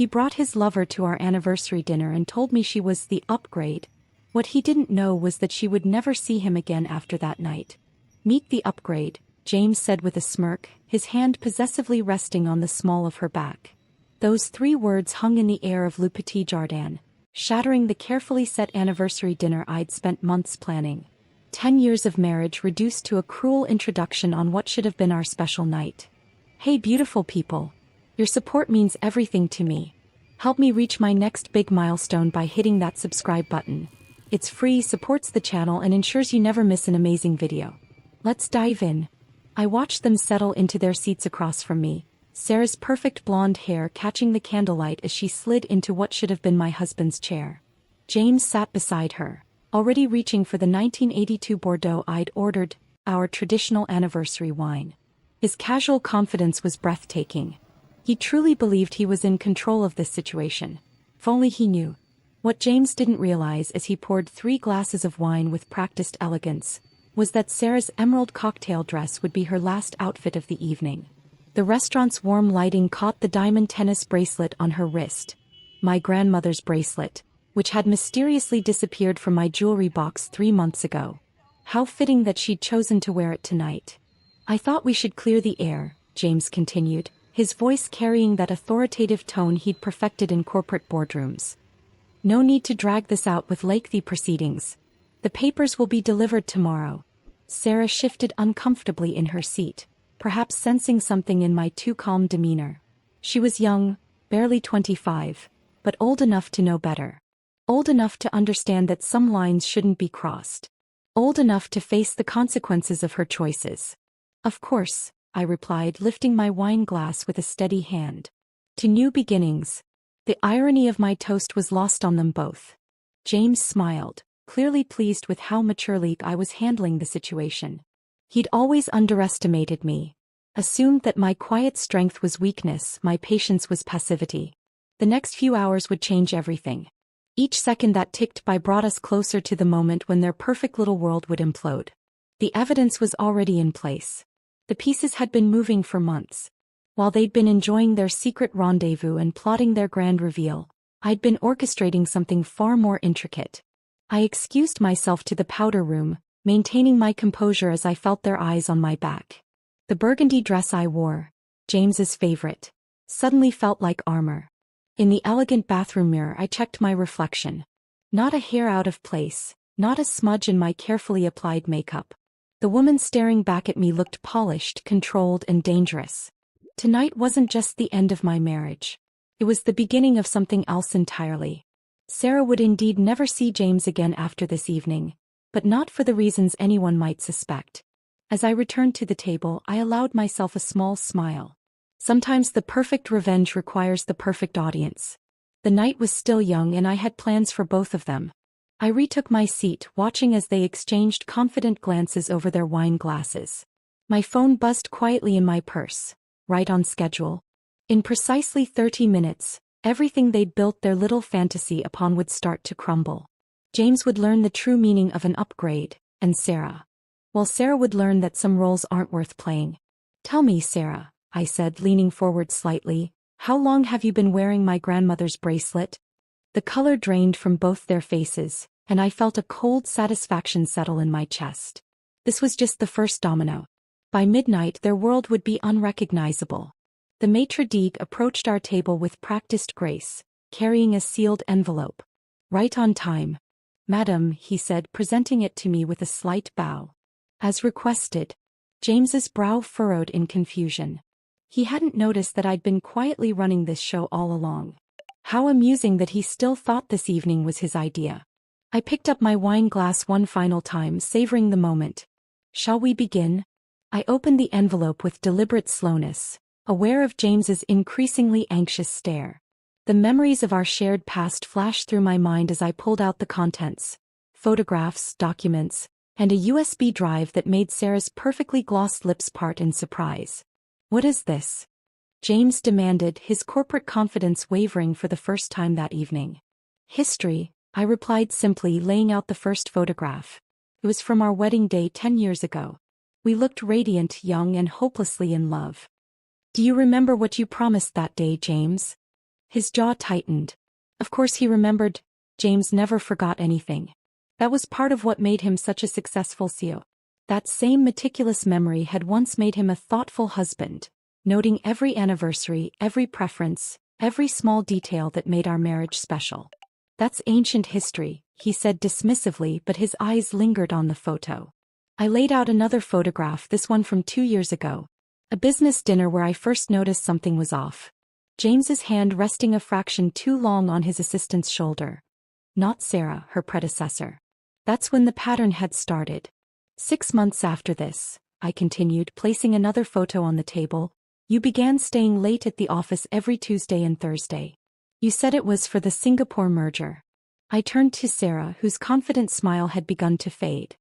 He brought his lover to our anniversary dinner and told me she was the upgrade. What he didn't know was that she would never see him again after that night. Meet the upgrade, James said with a smirk, his hand possessively resting on the small of her back. Those 3 words hung in the air of Le Petit Jardin, shattering the carefully set anniversary dinner I'd spent months planning. 10 years of marriage reduced to a cruel introduction on what should have been our special night. Hey beautiful people. Your support means everything to me. Help me reach my next big milestone by hitting that subscribe button. It's free, supports the channel, and ensures you never miss an amazing video. Let's dive in. I watched them settle into their seats across from me, Sarah's perfect blonde hair catching the candlelight as she slid into what should have been my husband's chair. James sat beside her, already reaching for the 1982 Bordeaux I'd ordered, our traditional anniversary wine. His casual confidence was breathtaking. He truly believed he was in control of this situation. If only he knew. What James didn't realize as he poured 3 glasses of wine with practiced elegance was that Sarah's emerald cocktail dress would be her last outfit of the evening. The restaurant's warm lighting caught the diamond tennis bracelet on her wrist, my grandmother's bracelet, which had mysteriously disappeared from my jewelry box 3 months ago. How fitting that she'd chosen to wear it tonight. I thought we should clear the air, James continued, his voice carrying that authoritative tone he'd perfected in corporate boardrooms. No need to drag this out with lengthy proceedings. The papers will be delivered tomorrow. Sarah shifted uncomfortably in her seat, perhaps sensing something in my too calm demeanor. She was young, barely 25, but old enough to know better. Old enough to understand that some lines shouldn't be crossed. Old enough to face the consequences of her choices. Of course, I replied, lifting my wine glass with a steady hand. To new beginnings. The irony of my toast was lost on them both. James smiled, clearly pleased with how maturely I was handling the situation. He'd always underestimated me. Assumed that my quiet strength was weakness, my patience was passivity. The next few hours would change everything. Each second that ticked by brought us closer to the moment when their perfect little world would implode. The evidence was already in place. The pieces had been moving for months. While they'd been enjoying their secret rendezvous and plotting their grand reveal, I'd been orchestrating something far more intricate. I excused myself to the powder room, maintaining my composure as I felt their eyes on my back. The burgundy dress I wore, James's favorite, suddenly felt like armor. In the elegant bathroom mirror I checked my reflection. Not a hair out of place, not a smudge in my carefully applied makeup. The woman staring back at me looked polished, controlled, and dangerous. Tonight wasn't just the end of my marriage. It was the beginning of something else entirely. Sarah would indeed never see James again after this evening, but not for the reasons anyone might suspect. As I returned to the table, I allowed myself a small smile. Sometimes the perfect revenge requires the perfect audience. The night was still young and I had plans for both of them. I retook my seat, watching as they exchanged confident glances over their wine glasses. My phone buzzed quietly in my purse. Right on schedule. In precisely 30 minutes, everything they'd built their little fantasy upon would start to crumble. James would learn the true meaning of an upgrade, and Sarah. Well, Sarah would learn that some roles aren't worth playing. Tell me, Sarah, I said, leaning forward slightly, how long have you been wearing my grandmother's bracelet? The color drained from both their faces, and I felt a cold satisfaction settle in my chest. This was just the first domino. By midnight their world would be unrecognizable. The maitre d' approached our table with practiced grace, carrying a sealed envelope. Right on time. Madam, he said, presenting it to me with a slight bow. As requested. James's brow furrowed in confusion. He hadn't noticed that I'd been quietly running this show all along. How amusing that he still thought this evening was his idea. I picked up my wine glass one final time, savoring the moment. Shall we begin? I opened the envelope with deliberate slowness, aware of James's increasingly anxious stare. The memories of our shared past flashed through my mind as I pulled out the contents. Photographs, documents, and a USB drive that made Sarah's perfectly glossed lips part in surprise. What is this? James demanded, his corporate confidence wavering for the first time that evening. History, I replied simply, laying out the first photograph. It was from our wedding day 10 years ago. We looked radiant, young, and hopelessly in love. Do you remember what you promised that day, James? His jaw tightened. Of course he remembered. James never forgot anything. That was part of what made him such a successful CEO. That same meticulous memory had once made him a thoughtful husband, noting every anniversary, every preference, every small detail that made our marriage special. That's ancient history, he said dismissively, but his eyes lingered on the photo. I laid out another photograph, this one from 2 years ago. A business dinner where I first noticed something was off. James's hand resting a fraction too long on his assistant's shoulder. Not Sarah, her predecessor. That's when the pattern had started. 6 months after this, I continued, placing another photo on the table, you began staying late at the office every Tuesday and Thursday. You said it was for the Singapore merger. I turned to Sarah, whose confident smile had begun to fade.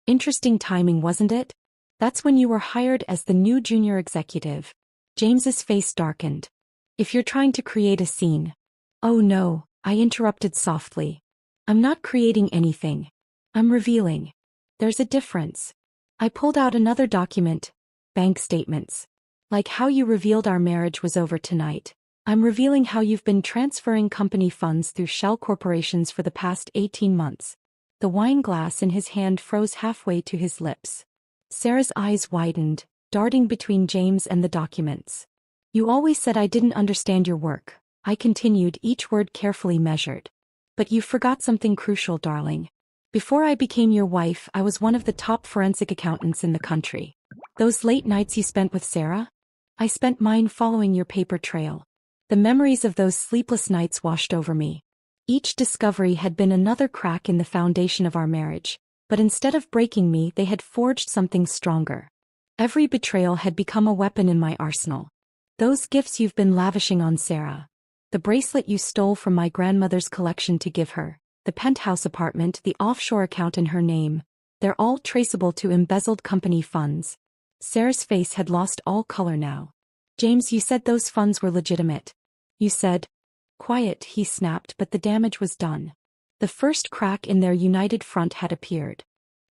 Interesting timing, wasn't it? That's when you were hired as the new junior executive. James's face darkened. If you're trying to create a scene. Oh no, I interrupted softly. I'm not creating anything. I'm revealing. There's a difference. I pulled out another document. Bank statements. Like how you revealed our marriage was over tonight. I'm revealing how you've been transferring company funds through shell corporations for the past 18 months. The wine glass in his hand froze halfway to his lips. Sarah's eyes widened, darting between James and the documents. You always said I didn't understand your work. I continued, each word carefully measured. But you forgot something crucial, darling. Before I became your wife, I was one of the top forensic accountants in the country. Those late nights you spent with Sarah? I spent mine following your paper trail. The memories of those sleepless nights washed over me. Each discovery had been another crack in the foundation of our marriage, but instead of breaking me, they had forged something stronger. Every betrayal had become a weapon in my arsenal. Those gifts you've been lavishing on Sarah. The bracelet you stole from my grandmother's collection to give her, the penthouse apartment, the offshore account in her name, they're all traceable to embezzled company funds. Sarah's face had lost all color now. James, you said those funds were legitimate. You said. Quiet, he snapped, but the damage was done. The first crack in their united front had appeared.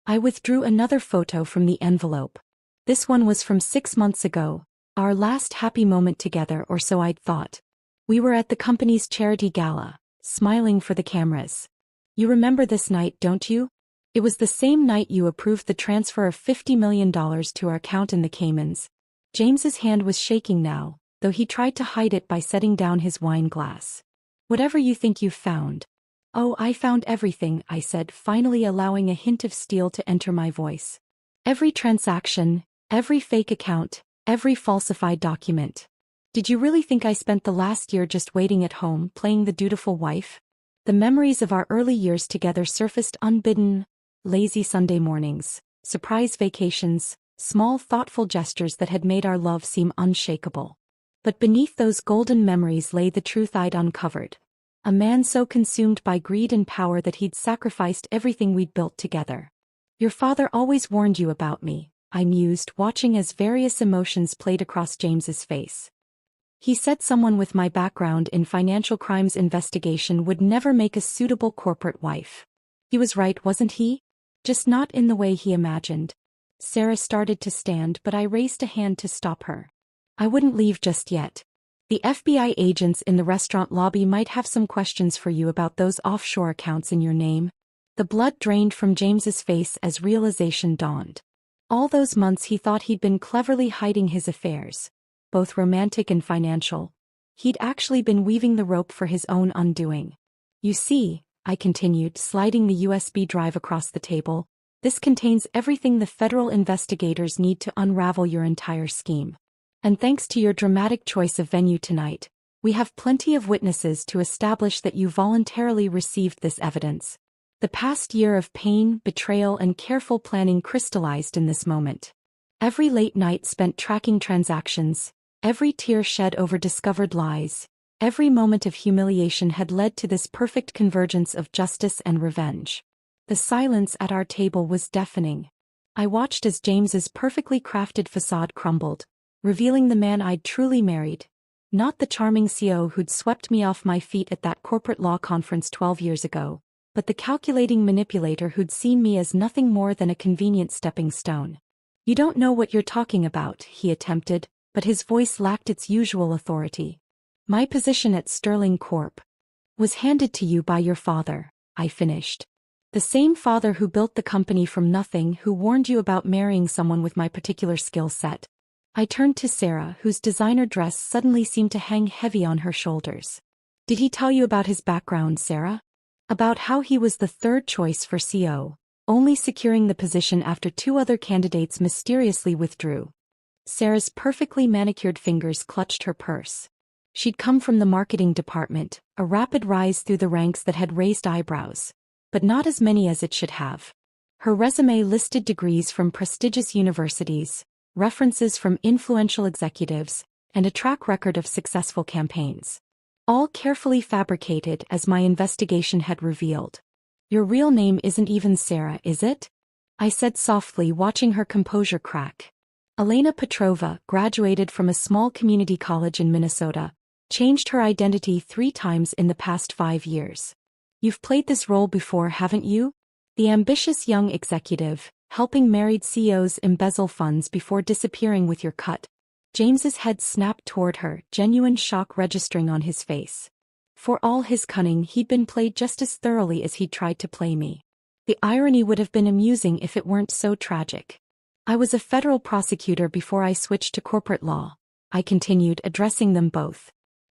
I withdrew another photo from the envelope. This one was from 6 months ago, our last happy moment together, or so I'd thought. We were at the company's charity gala, smiling for the cameras. You remember this night, don't you? It was the same night you approved the transfer of $50 million to our account in the Caymans. James's hand was shaking now, though he tried to hide it by setting down his wine glass. Whatever you think you've found. Oh, I found everything, I said, finally allowing a hint of steel to enter my voice. Every transaction, every fake account, every falsified document. Did you really think I spent the last year just waiting at home, playing the dutiful wife? The memories of our early years together surfaced unbidden. Lazy Sunday mornings, surprise vacations, small thoughtful gestures that had made our love seem unshakable. But beneath those golden memories lay the truth I'd uncovered. A man so consumed by greed and power that he'd sacrificed everything we'd built together. Your father always warned you about me, I mused, watching as various emotions played across James's face. He said someone with my background in financial crimes investigation would never make a suitable corporate wife. He was right, wasn't he? Just not in the way he imagined. Sarah started to stand, but I raised a hand to stop her. I wouldn't leave just yet. The FBI agents in the restaurant lobby might have some questions for you about those offshore accounts in your name. The blood drained from James's face as realization dawned. All those months he thought he'd been cleverly hiding his affairs, both romantic and financial. He'd actually been weaving the rope for his own undoing. You see, I continued, sliding the USB drive across the table, this contains everything the federal investigators need to unravel your entire scheme. And thanks to your dramatic choice of venue tonight, we have plenty of witnesses to establish that you voluntarily received this evidence. The past year of pain, betrayal, and careful planning crystallized in this moment. Every late night spent tracking transactions, every tear shed over discovered lies, every moment of humiliation had led to this perfect convergence of justice and revenge. The silence at our table was deafening. I watched as James's perfectly crafted facade crumbled, revealing the man I'd truly married. Not the charming CEO who'd swept me off my feet at that corporate law conference 12 years ago, but the calculating manipulator who'd seen me as nothing more than a convenient stepping stone. You don't know what you're talking about, he attempted, but his voice lacked its usual authority. My position at Sterling Corp was handed to you by your father, I finished. The same father who built the company from nothing, who warned you about marrying someone with my particular skill set. I turned to Sarah, whose designer dress suddenly seemed to hang heavy on her shoulders. Did he tell you about his background, Sarah? About how he was the third choice for CO, only securing the position after two other candidates mysteriously withdrew. Sarah's perfectly manicured fingers clutched her purse. She'd come from the marketing department, a rapid rise through the ranks that had raised eyebrows, but not as many as it should have. Her resume listed degrees from prestigious universities, references from influential executives, and a track record of successful campaigns. All carefully fabricated, as my investigation had revealed. Your real name isn't even Sarah, is it? I said softly, watching her composure crack. Elena Petrova graduated from a small community college in Minnesota, changed her identity 3 times in the past 5 years. You've played this role before, haven't you? The ambitious young executive, helping married CEOs embezzle funds before disappearing with your cut. James's head snapped toward her, genuine shock registering on his face. For all his cunning, he'd been played just as thoroughly as he'd tried to play me. The irony would have been amusing if it weren't so tragic. I was a federal prosecutor before I switched to corporate law, I continued, addressing them both.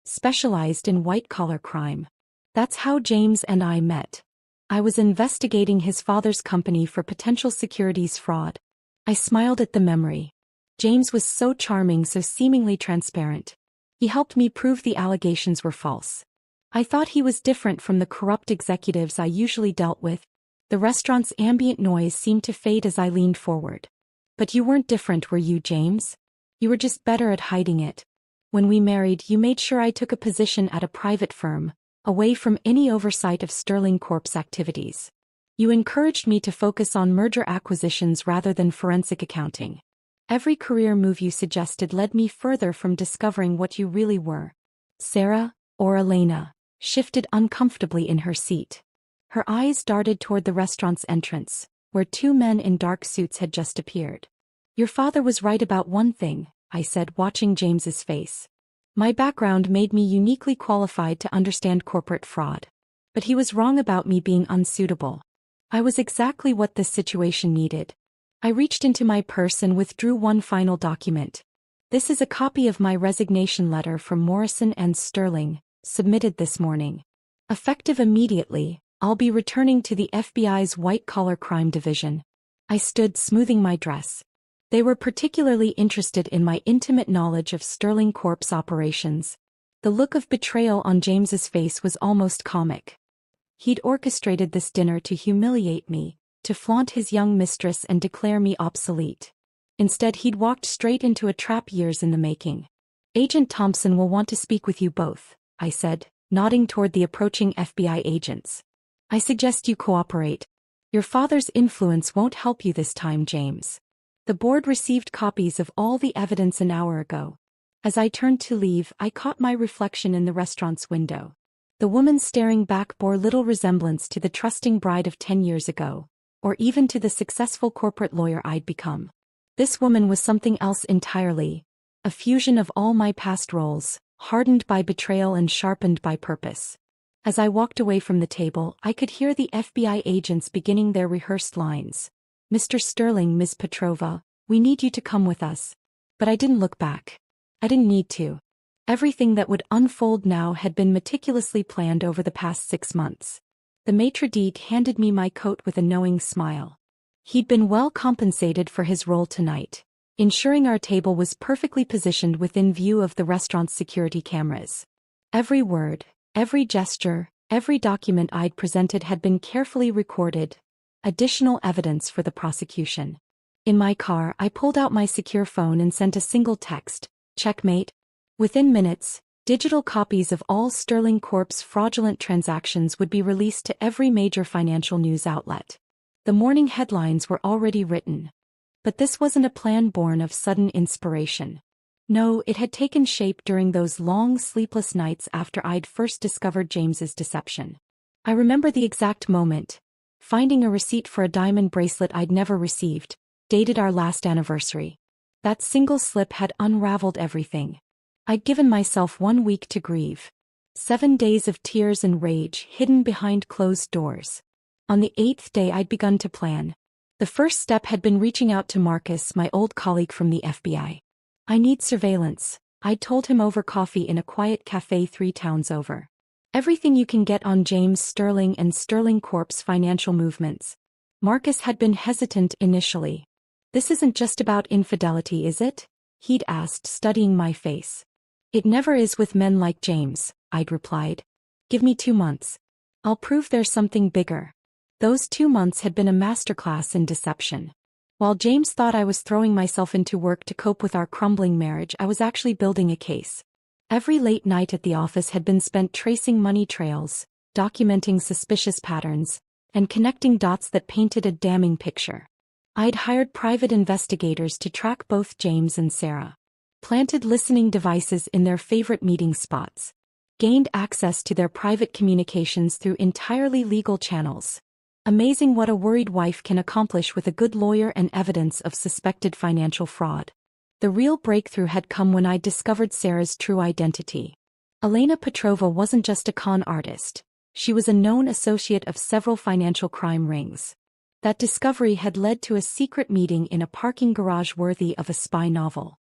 Specialized in white-collar crime. That's how James and I met. I was investigating his father's company for potential securities fraud. I smiled at the memory. James was so charming, so seemingly transparent. He helped me prove the allegations were false. I thought he was different from the corrupt executives I usually dealt with. The restaurant's ambient noise seemed to fade as I leaned forward. But you weren't different, were you, James? You were just better at hiding it. When we married, you made sure I took a position at a private firm, away from any oversight of Sterling Corp's activities. You encouraged me to focus on merger acquisitions rather than forensic accounting. Every career move you suggested led me further from discovering what you really were. Sarah, or Elena, shifted uncomfortably in her seat. Her eyes darted toward the restaurant's entrance, where 2 men in dark suits had just appeared. Your father was right about one thing, I said, watching James's face. My background made me uniquely qualified to understand corporate fraud. But he was wrong about me being unsuitable. I was exactly what this situation needed. I reached into my purse and withdrew one final document. This is a copy of my resignation letter from Morrison and Sterling, submitted this morning. Effective immediately, I'll be returning to the FBI's white-collar crime division. I stood, smoothing my dress. They were particularly interested in my intimate knowledge of Sterling Corp's operations. The look of betrayal on James's face was almost comic. He'd orchestrated this dinner to humiliate me, to flaunt his young mistress and declare me obsolete. Instead, he'd walked straight into a trap years in the making. Agent Thompson will want to speak with you both, I said, nodding toward the approaching FBI agents. I suggest you cooperate. Your father's influence won't help you this time, James. The board received copies of all the evidence an hour ago. As I turned to leave, I caught my reflection in the restaurant's window. The woman staring back bore little resemblance to the trusting bride of 10 years ago, or even to the successful corporate lawyer I'd become. This woman was something else entirely, a fusion of all my past roles, hardened by betrayal and sharpened by purpose. As I walked away from the table, I could hear the FBI agents beginning their rehearsed lines. Mr. Sterling, Ms. Petrova, we need you to come with us. But I didn't look back. I didn't need to. Everything that would unfold now had been meticulously planned over the past 6 months. The maitre d' handed me my coat with a knowing smile. He'd been well compensated for his role tonight, ensuring our table was perfectly positioned within view of the restaurant's security cameras. Every word, every gesture, every document I'd presented had been carefully recorded. Additional evidence for the prosecution. In my car, I pulled out my secure phone and sent a single text, "Checkmate." Within minutes, digital copies of all Sterling Corp's fraudulent transactions would be released to every major financial news outlet. The morning headlines were already written. But this wasn't a plan born of sudden inspiration. No, it had taken shape during those long sleepless nights after I'd first discovered James's deception. I remember the exact moment. Finding a receipt for a diamond bracelet I'd never received, dated our last anniversary. That single slip had unraveled everything. I'd given myself 1 week to grieve. 7 days of tears and rage hidden behind closed doors. On the 8th day I'd begun to plan. The first step had been reaching out to Marcus, my old colleague from the FBI. I need surveillance, I'd told him over coffee in a quiet cafe 3 towns over. Everything you can get on James Sterling and Sterling Corp's financial movements. Marcus had been hesitant initially. This isn't just about infidelity, is it? He'd asked, studying my face. It never is with men like James, I'd replied. Give me 2 months. I'll prove there's something bigger. Those 2 months had been a masterclass in deception. While James thought I was throwing myself into work to cope with our crumbling marriage, I was actually building a case. Every late night at the office had been spent tracing money trails, documenting suspicious patterns, and connecting dots that painted a damning picture. I'd hired private investigators to track both James and Sarah. Planted listening devices in their favorite meeting spots. Gained access to their private communications through entirely legal channels. Amazing what a worried wife can accomplish with a good lawyer and evidence of suspected financial fraud. The real breakthrough had come when I discovered Sarah's true identity. Elena Petrova wasn't just a con artist. She was a known associate of several financial crime rings. That discovery had led to a secret meeting in a parking garage worthy of a spy novel.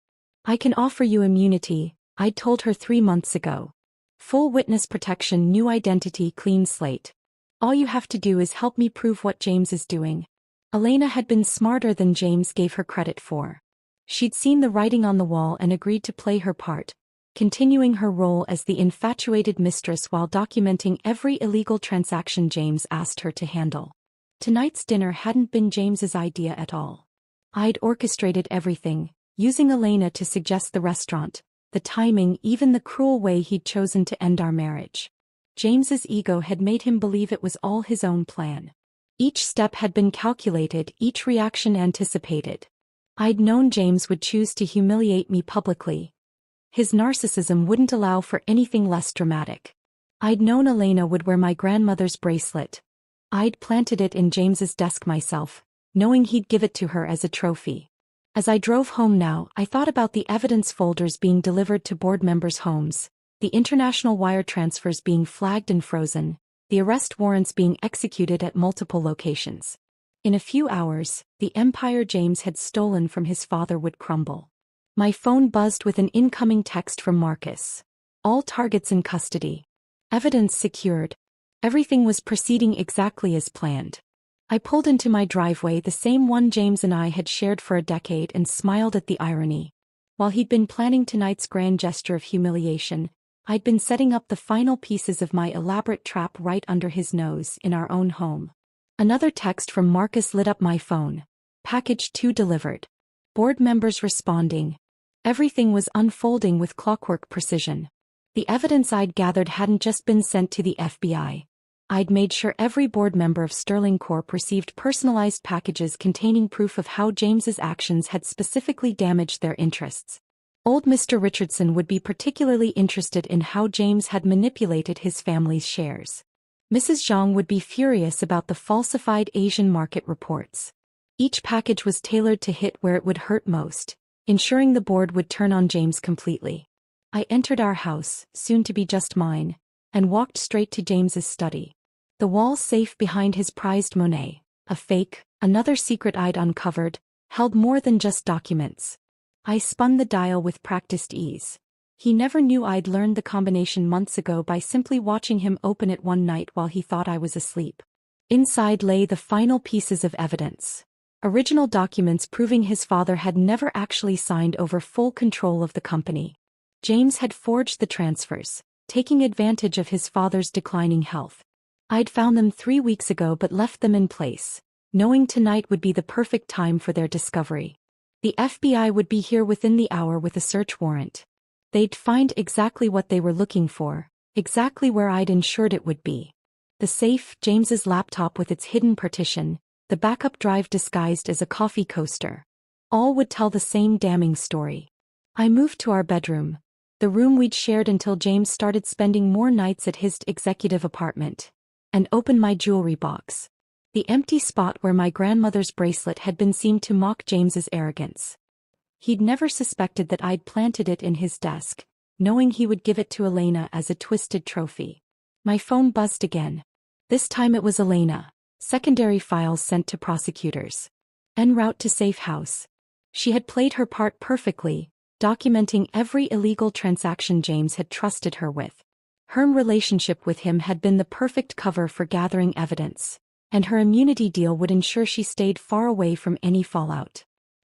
I can offer you immunity, I'd told her 3 months ago. Full witness protection, new identity, clean slate. All you have to do is help me prove what James is doing. Elena had been smarter than James gave her credit for. She'd seen the writing on the wall and agreed to play her part, continuing her role as the infatuated mistress while documenting every illegal transaction James asked her to handle. Tonight's dinner hadn't been James's idea at all. I'd orchestrated everything, using Elena to suggest the restaurant, the timing, even the cruel way he'd chosen to end our marriage. James's ego had made him believe it was all his own plan. Each step had been calculated, each reaction anticipated. I'd known James would choose to humiliate me publicly. His narcissism wouldn't allow for anything less dramatic. I'd known Elena would wear my grandmother's bracelet. I'd planted it in James's desk myself, knowing he'd give it to her as a trophy. As I drove home now, I thought about the evidence folders being delivered to board members' homes, the international wire transfers being flagged and frozen, the arrest warrants being executed at multiple locations. In a few hours, the empire James had stolen from his father would crumble. My phone buzzed with an incoming text from Marcus. All targets in custody. Evidence secured. Everything was proceeding exactly as planned. I pulled into my driveway, the same one James and I had shared for a decade, and smiled at the irony. While he'd been planning tonight's grand gesture of humiliation, I'd been setting up the final pieces of my elaborate trap right under his nose in our own home. Another text from Marcus lit up my phone. Package 2 delivered. Board members responding. Everything was unfolding with clockwork precision. The evidence I'd gathered hadn't just been sent to the FBI. I'd made sure every board member of Sterling Corp received personalized packages containing proof of how James's actions had specifically damaged their interests. Old Mr. Richardson would be particularly interested in how James had manipulated his family's shares. Mrs. Zhang would be furious about the falsified Asian market reports. Each package was tailored to hit where it would hurt most, ensuring the board would turn on James completely. I entered our house, soon to be just mine, and walked straight to James's study. The wall safe behind his prized Monet, a fake, another secret I'd uncovered, held more than just documents. I spun the dial with practiced ease. He never knew I'd learned the combination months ago by simply watching him open it one night while he thought I was asleep. Inside lay the final pieces of evidence. Original documents proving his father had never actually signed over full control of the company. James had forged the transfers, taking advantage of his father's declining health. I'd found them 3 weeks ago but left them in place, knowing tonight would be the perfect time for their discovery. The FBI would be here within the hour with a search warrant. They'd find exactly what they were looking for, exactly where I'd ensured it would be. The safe, James's laptop with its hidden partition, the backup drive disguised as a coffee coaster. All would tell the same damning story. I moved to our bedroom, the room we'd shared until James started spending more nights at his executive apartment, and opened my jewelry box. The empty spot where my grandmother's bracelet had been seemed to mock James's arrogance. He'd never suspected that I'd planted it in his desk, knowing he would give it to Elena as a twisted trophy. My phone buzzed again. This time it was Elena. Secondary files sent to prosecutors. En route to safe house. She had played her part perfectly, documenting every illegal transaction James had trusted her with. Her relationship with him had been the perfect cover for gathering evidence, and her immunity deal would ensure she stayed far away from any fallout.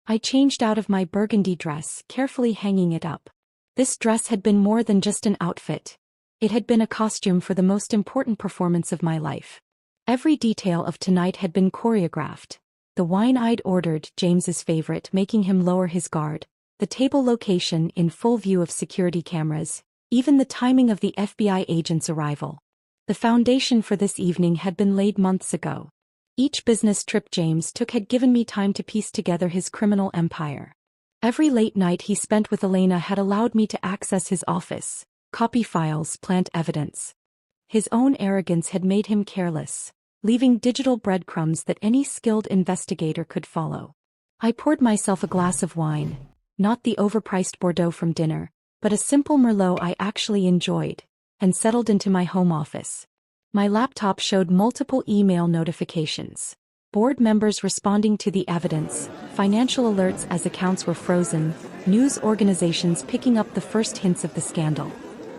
I changed out of my burgundy dress, carefully hanging it up. This dress had been more than just an outfit. It had been a costume for the most important performance of my life. Every detail of tonight had been choreographed. The wine I'd ordered, James's favorite, making him lower his guard, the table location in full view of security cameras, even the timing of the FBI agent's arrival. The foundation for this evening had been laid months ago. Each business trip James took had given me time to piece together his criminal empire. Every late night he spent with Elena had allowed me to access his office, copy files, plant evidence. His own arrogance had made him careless, leaving digital breadcrumbs that any skilled investigator could follow. I poured myself a glass of wine, not the overpriced Bordeaux from dinner, but a simple Merlot I actually enjoyed, and settled into my home office. My laptop showed multiple email notifications. Board members responding to the evidence, financial alerts as accounts were frozen, news organizations picking up the first hints of the scandal.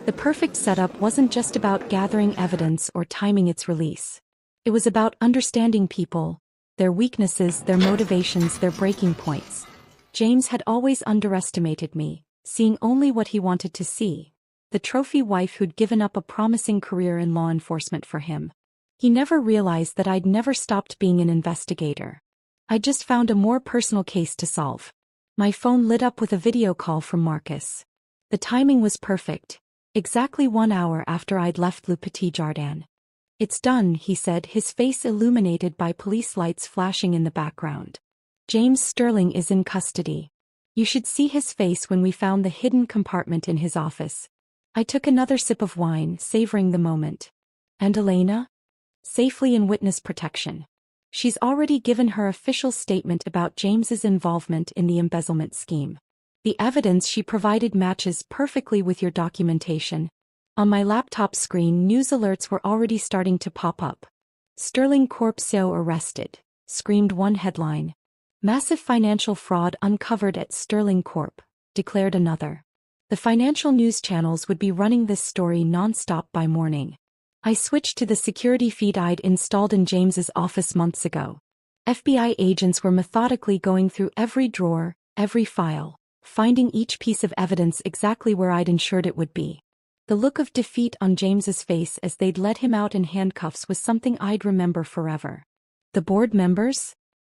The perfect setup wasn't just about gathering evidence or timing its release. It was about understanding people, their weaknesses, their motivations, their breaking points. James had always underestimated me, seeing only what he wanted to see. The trophy wife who'd given up a promising career in law enforcement for him. He never realized that I'd never stopped being an investigator. I just found a more personal case to solve. My phone lit up with a video call from Marcus. The timing was perfect, exactly 1 hour after I'd left Le Petit Jardin. "It's done," he said, his face illuminated by police lights flashing in the background. "James Sterling is in custody. You should see his face when we found the hidden compartment in his office." I took another sip of wine, savoring the moment. "And Elena?" "Safely in witness protection. She's already given her official statement about James's involvement in the embezzlement scheme. The evidence she provided matches perfectly with your documentation." On my laptop screen, news alerts were already starting to pop up. "Sterling Corp. CEO arrested," screamed one headline. "Massive financial fraud uncovered at Sterling Corp.," declared another. The financial news channels would be running this story non-stop by morning. I switched to the security feed I'd installed in James's office months ago. FBI agents were methodically going through every drawer, every file, finding each piece of evidence exactly where I'd ensured it would be. The look of defeat on James's face as they'd let him out in handcuffs was something I'd remember forever. "The board members?"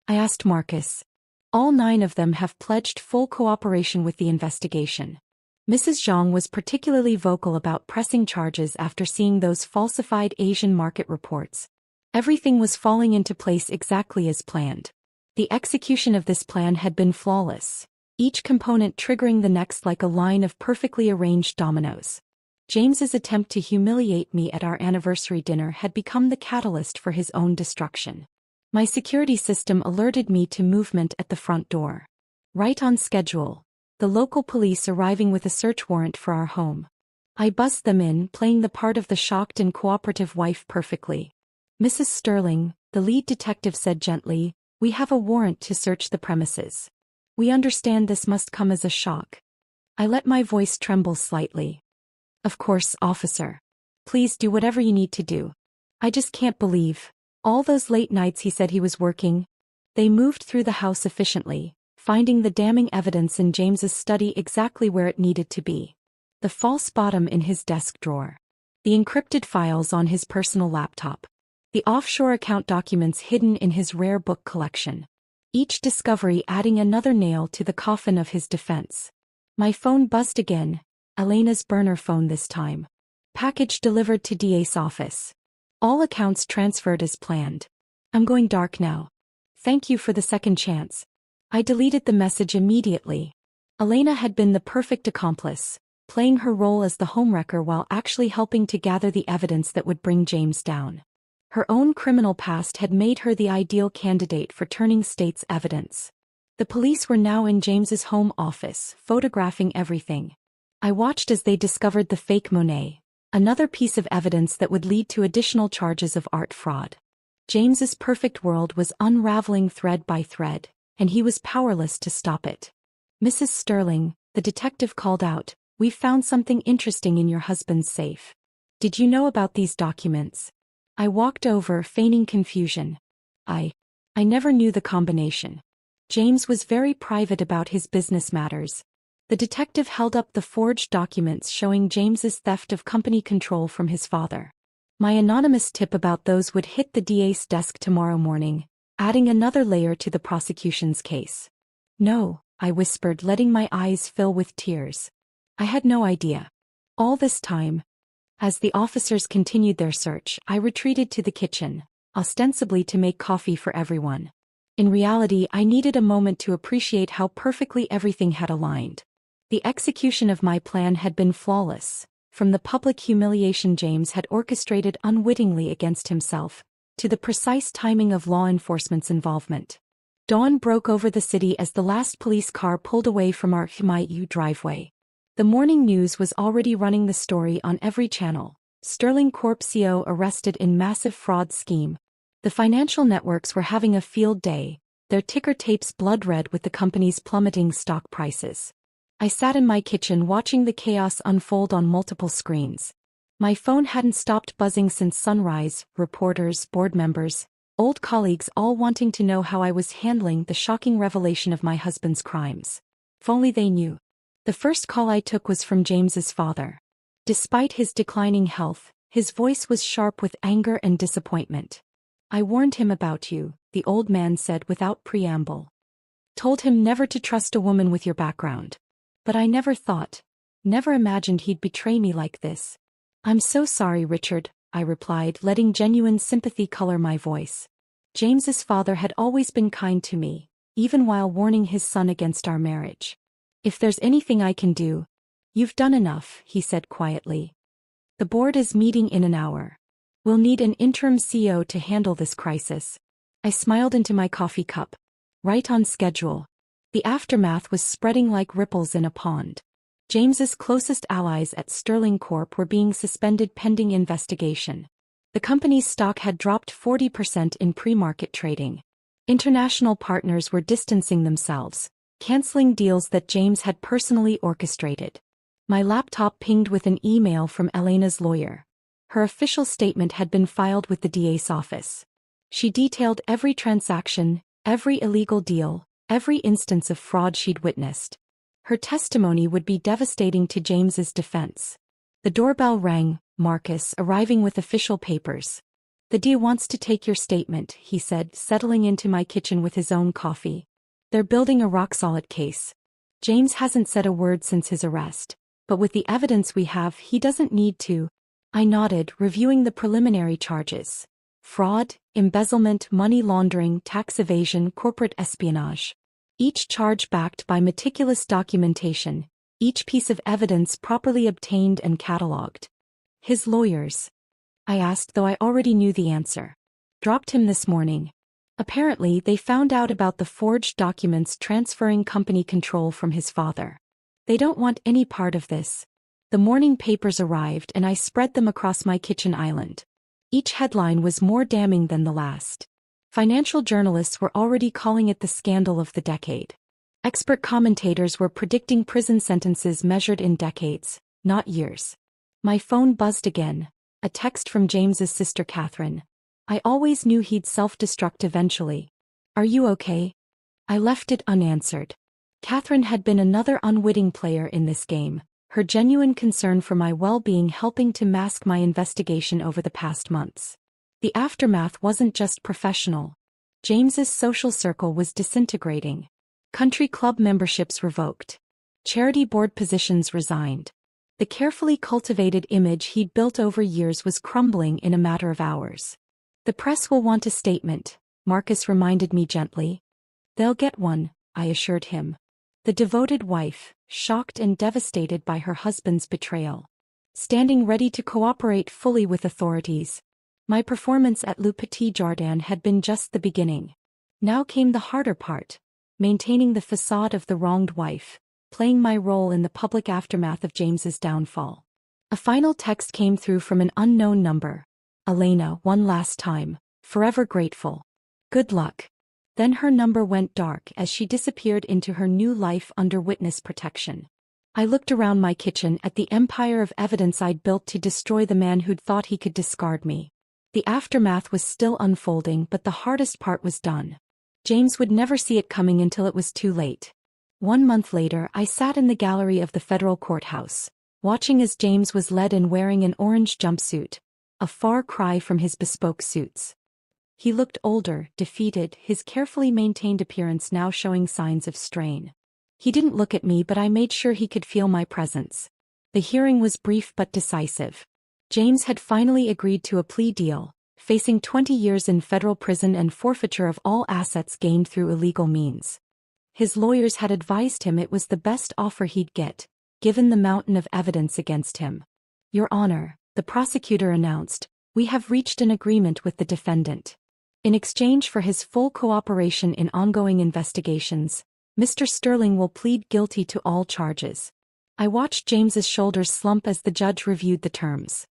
I asked Marcus. "All 9 of them have pledged full cooperation with the investigation." Mrs. Zhang was particularly vocal about pressing charges after seeing those falsified Asian market reports. Everything was falling into place exactly as planned. The execution of this plan had been flawless, each component triggering the next like a line of perfectly arranged dominoes. James's attempt to humiliate me at our anniversary dinner had become the catalyst for his own destruction. My security system alerted me to movement at the front door. Right on schedule. The local police arriving with a search warrant for our home. I buzzed them in, playing the part of the shocked and cooperative wife perfectly. "Mrs. Sterling," the lead detective said gently, "we have a warrant to search the premises. We understand this must come as a shock." I let my voice tremble slightly. "Of course, officer. Please do whatever you need to do. I just can't believe all those late nights he said he was working." They moved through the house efficiently, finding the damning evidence in James's study exactly where it needed to be. The false bottom in his desk drawer. The encrypted files on his personal laptop. The offshore account documents hidden in his rare book collection. Each discovery adding another nail to the coffin of his defense. My phone buzzed again, Elena's burner phone this time. "Package delivered to DA's office. All accounts transferred as planned. I'm going dark now. Thank you for the second chance." I deleted the message immediately. Elena had been the perfect accomplice, playing her role as the homewrecker while actually helping to gather the evidence that would bring James down. Her own criminal past had made her the ideal candidate for turning state's evidence. The police were now in James's home office, photographing everything. I watched as they discovered the fake Monet, another piece of evidence that would lead to additional charges of art fraud. James's perfect world was unraveling thread by thread, and he was powerless to stop it. "Mrs. Sterling," the detective called out, "we've found something interesting in your husband's safe. Did you know about these documents?" I walked over, feigning confusion. I never knew the combination. James was very private about his business matters. The detective held up the forged documents showing James's theft of company control from his father. My anonymous tip about those would hit the DA's desk tomorrow morning, adding another layer to the prosecution's case. "No," I whispered, letting my eyes fill with tears. "I had no idea." All this time, as the officers continued their search, I retreated to the kitchen, ostensibly to make coffee for everyone. In reality, I needed a moment to appreciate how perfectly everything had aligned. The execution of my plan had been flawless, from the public humiliation James had orchestrated unwittingly against himself, to the precise timing of law enforcement's involvement. Dawn broke over the city as the last police car pulled away from our HMIU driveway. The morning news was already running the story on every channel. Sterling Corp CEO arrested in massive fraud scheme. The financial networks were having a field day, their ticker tapes blood red with the company's plummeting stock prices. I sat in my kitchen watching the chaos unfold on multiple screens. My phone hadn't stopped buzzing since sunrise, reporters, board members, old colleagues all wanting to know how I was handling the shocking revelation of my husband's crimes. If only they knew. The first call I took was from James's father. Despite his declining health, his voice was sharp with anger and disappointment. "I warned him about you," the old man said without preamble. "Told him never to trust a woman with your background. But I never imagined he'd betray me like this." "I'm so sorry, Richard," I replied, letting genuine sympathy color my voice. James's father had always been kind to me, even while warning his son against our marriage. "If there's anything I can do..." "You've done enough," he said quietly. "The board is meeting in an hour. We'll need an interim CEO to handle this crisis." I smiled into my coffee cup. Right on schedule. The aftermath was spreading like ripples in a pond. James's closest allies at Sterling Corp were being suspended pending investigation. The company's stock had dropped 40% in pre-market trading. International partners were distancing themselves, canceling deals that James had personally orchestrated. My laptop pinged with an email from Elena's lawyer. Her official statement had been filed with the DA's office. She detailed every transaction, every illegal deal, every instance of fraud she'd witnessed. Her testimony would be devastating to James's defense. The doorbell rang, Marcus arriving with official papers. "The DA wants to take your statement," he said, settling into my kitchen with his own coffee. "They're building a rock-solid case. James hasn't said a word since his arrest, but with the evidence we have, he doesn't need to." I nodded, reviewing the preliminary charges. Fraud, embezzlement, money laundering, tax evasion, corporate espionage. Each charge backed by meticulous documentation, each piece of evidence properly obtained and catalogued. "His lawyers?" I asked, though I already knew the answer. "Dropped him this morning. Apparently, they found out about the forged documents transferring company control from his father. They don't want any part of this." The morning papers arrived and I spread them across my kitchen island. Each headline was more damning than the last. Financial journalists were already calling it the scandal of the decade. Expert commentators were predicting prison sentences measured in decades, not years. My phone buzzed again, a text from James's sister Catherine. "I always knew he'd self-destruct eventually. Are you okay?" I left it unanswered. Catherine had been another unwitting player in this game, her genuine concern for my well-being helping to mask my investigation over the past months. The aftermath wasn't just professional. James's social circle was disintegrating. Country club memberships revoked. Charity board positions resigned. The carefully cultivated image he'd built over years was crumbling in a matter of hours. "The press will want a statement," Marcus reminded me gently. "They'll get one," I assured him. The devoted wife, shocked and devastated by her husband's betrayal, standing ready to cooperate fully with authorities. My performance at Le Petit Jardin had been just the beginning. Now came the harder part, maintaining the facade of the wronged wife, playing my role in the public aftermath of James's downfall. A final text came through from an unknown number. Elena, one last time. Forever grateful. Good luck. Then her number went dark as she disappeared into her new life under witness protection. I looked around my kitchen at the empire of evidence I'd built to destroy the man who'd thought he could discard me. The aftermath was still unfolding, but the hardest part was done. James would never see it coming until it was too late. 1 month later, I sat in the gallery of the federal courthouse, watching as James was led in wearing an orange jumpsuit, a far cry from his bespoke suits. He looked older, defeated, his carefully maintained appearance now showing signs of strain. He didn't look at me, but I made sure he could feel my presence. The hearing was brief but decisive. James had finally agreed to a plea deal, facing 20 years in federal prison and forfeiture of all assets gained through illegal means. His lawyers had advised him it was the best offer he'd get, given the mountain of evidence against him. "Your Honor," the prosecutor announced, "we have reached an agreement with the defendant. In exchange for his full cooperation in ongoing investigations, Mr. Sterling will plead guilty to all charges." I watched James's shoulders slump as the judge reviewed the terms.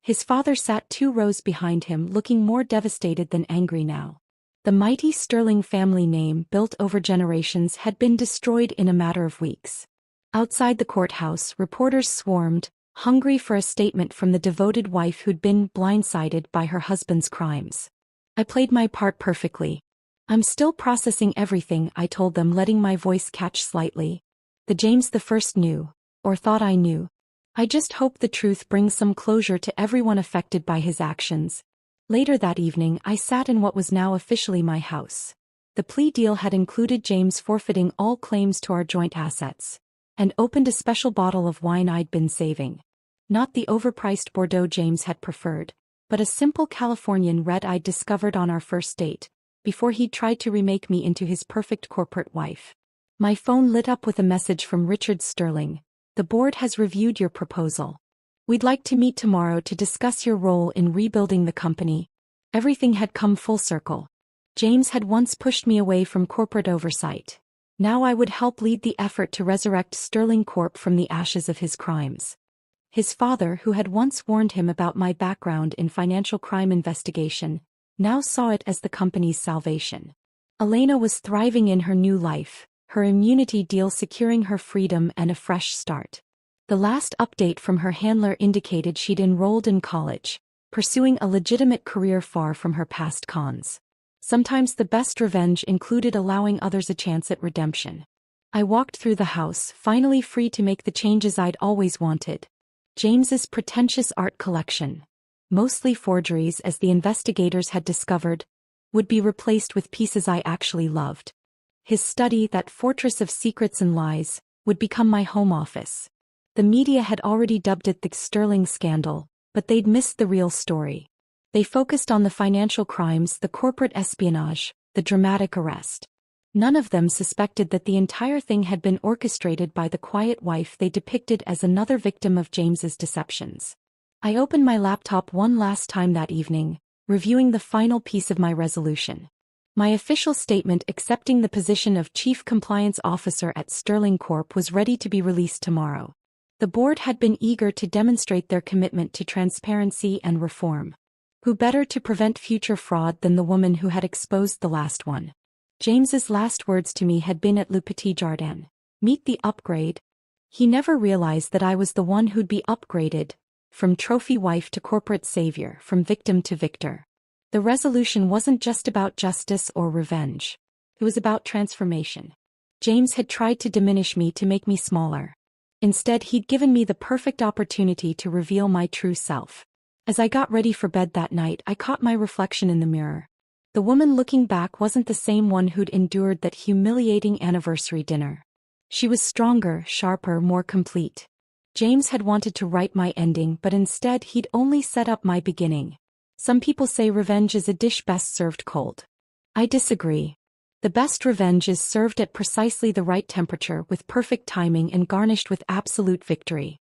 His father sat 2 rows behind him, looking more devastated than angry now. The mighty Sterling family name, built over generations, had been destroyed in a matter of weeks. Outside the courthouse, reporters swarmed, hungry for a statement from the devoted wife who'd been blindsided by her husband's crimes. I played my part perfectly. "I'm still processing everything," I told them, letting my voice catch slightly. "The James the First knew, or thought I knew. I just hope the truth brings some closure to everyone affected by his actions." Later that evening, I sat in what was now officially my house. The plea deal had included James forfeiting all claims to our joint assets, and opened a special bottle of wine I'd been saving. Not the overpriced Bordeaux James had preferred, but a simple Californian red I'd discovered on our first date, before he'd tried to remake me into his perfect corporate wife. My phone lit up with a message from Richard Sterling. "The board has reviewed your proposal. We'd like to meet tomorrow to discuss your role in rebuilding the company." Everything had come full circle. James had once pushed me away from corporate oversight. Now I would help lead the effort to resurrect Sterling Corp from the ashes of his crimes. His father, who had once warned him about my background in financial crime investigation, now saw it as the company's salvation. Elena was thriving in her new life, her immunity deal securing her freedom and a fresh start. The last update from her handler indicated she'd enrolled in college, pursuing a legitimate career far from her past cons. Sometimes the best revenge included allowing others a chance at redemption. I walked through the house, finally free to make the changes I'd always wanted. James's pretentious art collection, mostly forgeries as the investigators had discovered, would be replaced with pieces I actually loved. His study, that fortress of secrets and lies, would become my home office. The media had already dubbed it the Sterling scandal, but they'd missed the real story. They focused on the financial crimes, the corporate espionage, the dramatic arrest. None of them suspected that the entire thing had been orchestrated by the quiet wife they depicted as another victim of James's deceptions. I opened my laptop one last time that evening, reviewing the final piece of my resolution. My official statement accepting the position of Chief Compliance Officer at Sterling Corp was ready to be released tomorrow. The board had been eager to demonstrate their commitment to transparency and reform. Who better to prevent future fraud than the woman who had exposed the last one? James's last words to me had been at Le Petit Jardin. "Meet the upgrade." He never realized that I was the one who'd be upgraded, from trophy wife to corporate savior, from victim to victor. The resolution wasn't just about justice or revenge. It was about transformation. James had tried to diminish me to make me smaller. Instead, he'd given me the perfect opportunity to reveal my true self. As I got ready for bed that night, I caught my reflection in the mirror. The woman looking back wasn't the same one who'd endured that humiliating anniversary dinner. She was stronger, sharper, more complete. James had wanted to write my ending, but instead he'd only set up my beginning. Some people say revenge is a dish best served cold. I disagree. The best revenge is served at precisely the right temperature with perfect timing and garnished with absolute victory.